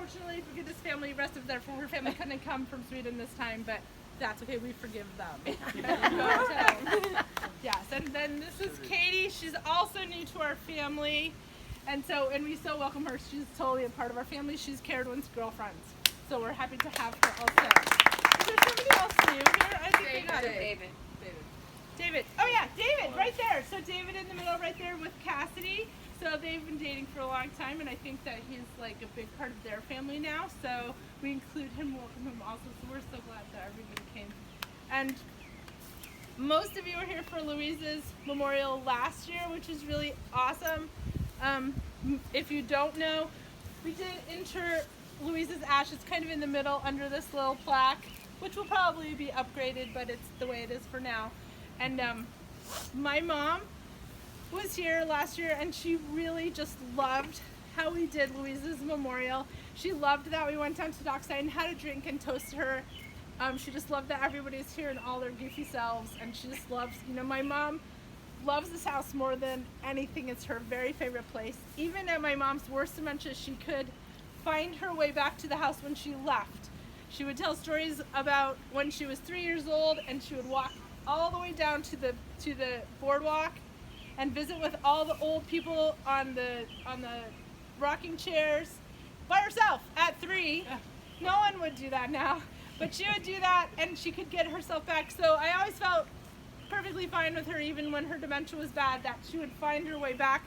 unfortunately, for this family, the rest of her family couldn't come from Sweden this time, but that's okay. We forgive them. Yes, and then this is Katie. She's also new to our family, and we so welcome her. She's totally a part of our family. She's Carolyn's girlfriend, so we're happy to have her also. Is there somebody else new here? I think they got it. David. Oh yeah, David, right there. So David in the middle right there with Cassidy. So they've been dating for a long time, and I think that he's like a big part of their family now. So we include him, welcome him also. So we're so glad that everybody came. And most of you were here for Louise's memorial last year, which is really awesome. If you don't know, we did inter Louise's ashes kind of in the middle under this little plaque, which will probably be upgraded, but it's the way it is for now. And my mom was here last year, and she really just loved how we did Louise's memorial. She loved that we went down to Dockside and had a drink and toasted her. She just loved that everybody's here in all their goofy selves, and she just loves, my mom loves this house more than anything. It's her very favorite place. Even at my mom's worst dementia, she could find her way back to the house when she left. She would tell stories about when she was 3 years old, and she would walk all the way down to the boardwalk and visit with all the old people on the rocking chairs by herself at 3. No one would do that now, but she would do that, and she could get herself back. So I always felt perfectly fine with her, even when her dementia was bad, that she would find her way back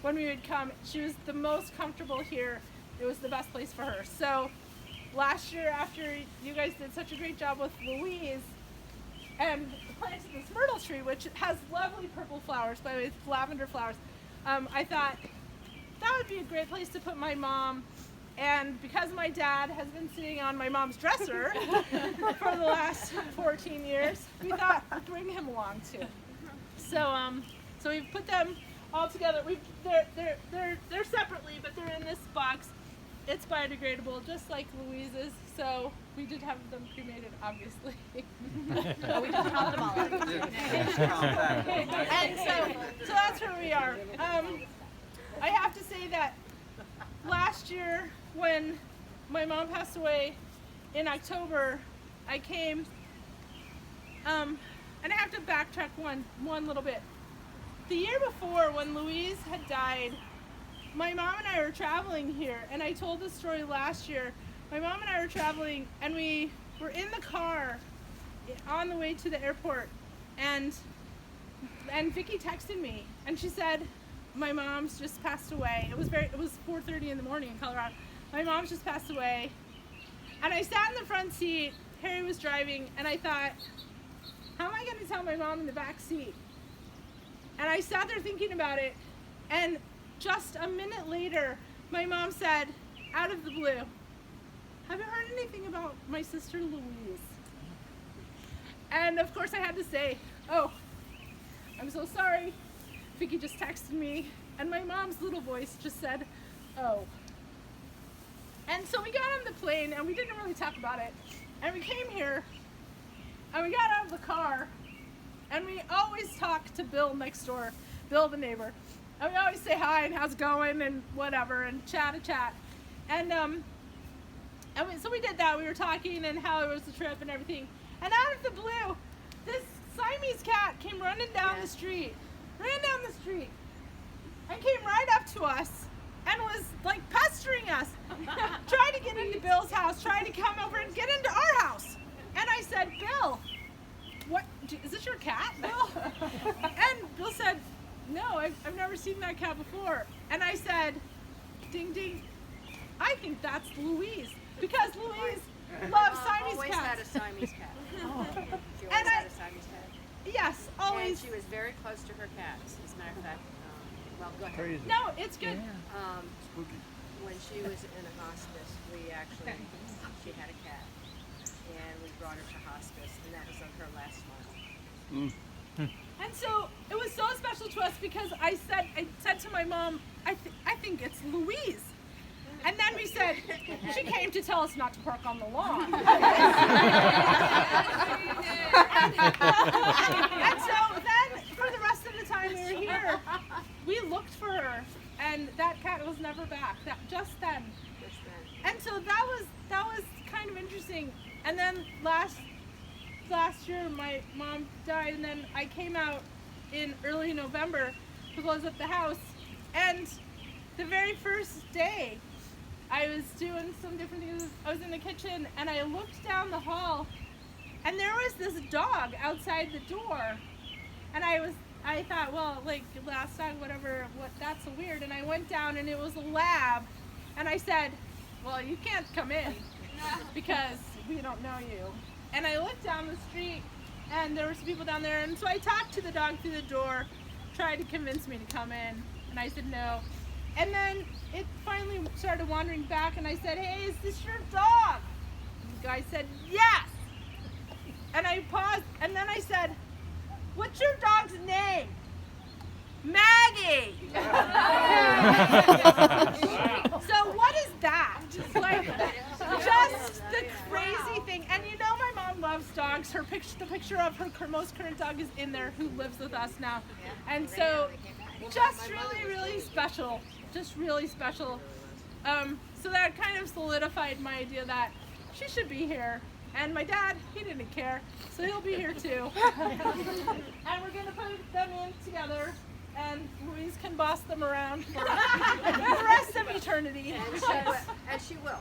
when we would come. She was the most comfortable here. It was the best place for her. So last year, after you guys did such a great job with Louise and planted this myrtle tree, which has lovely purple flowers, by the way, it's lavender flowers, I thought that would be a great place to put my mom. And because my dad has been sitting on my mom's dresser for the last 14 years, we thought we'd bring him along too. So we've put them all together. They're separately, but they're in this box. It's biodegradable, just like Louise's. So we did have them cremated, obviously. Oh, we just dropped them all. And so that's where we are. I have to say that last year, when my mom passed away in October, I came, and I have to backtrack one little bit. The year before, when Louise had died, my mom and I were traveling here, and I told this story last year. My mom and I were traveling, and we were in the car on the way to the airport, and Vicki texted me, and she said, my mom's just passed away. It was 4:30 in the morning in Colorado. My mom's just passed away. And I sat in the front seat, Harry was driving, and I thought, how am I going to tell my mom in the back seat? And I sat there thinking about it, and just a minute later, my mom said, out of the blue, have you heard anything about my sister Louise? And of course I had to say, oh, I'm so sorry. Vicki just texted me, and my mom's little voice just said, oh. And so we got on the plane, and we didn't really talk about it. And we came here, and we got out of the car, and we always talk to Bill next door, Bill the neighbor. And we always say hi and how's it going and whatever, and chat. And so we did that. We were talking and how it was the trip and everything. And out of the blue, this Siamese cat came running down the street. Ran down the street and came right up to us and was like pestering us, trying to get into Bill's house, trying to come over and get into our house. And I said, Bill, what, is this your cat, Bill? And Bill said, no, I've never seen that cat before. And I said, ding ding, I think that's Louise, because Louise loves Siamese always cats. Had a Siamese cat. She always And had a Siamese cat. Yes, always. And she was very close to her cats. As a matter of fact, well, go ahead. Crazy. No, it's good. Spooky. When she was in a hospice, she had a cat, and we brought her to hospice, and that was on her last smile. And so it was so special to us because I said to my mom, I think it's Louise. And then we said, she came to tell us not to park on the lawn. And so then, for the rest of the time we were here, we looked for her, and that cat was never back. Just then. And so that was kind of interesting. And then last year my mom died, and then I came out in early November to close up the house, and the very first day I was doing some different things. I was in the kitchen and I looked down the hall, and there was this dog outside the door, and I thought, well, like, last dog, whatever, that's so weird. And I went down and it was a lab, and I said, well, you can't come in because we don't know you. And I looked down the street and there were some people down there, and so I talked to the dog through the door, tried to convince me to come in, and I said no. And then it finally started wandering back, and I said, hey, is this your dog? And the guy said, yes. And I paused, and then I said, what's your dog's name? Maggie. So what is that? Like, just the crazy thing. And you know, my mom loves dogs. The picture of her most current dog is in there, who lives with us now. And so just really, really special. Just really special. So that kind of solidified my idea that she should be here. And my dad, he didn't care, so he'll be here too. And we're gonna put them in together, and Louise can boss them around for the rest of eternity. And she will.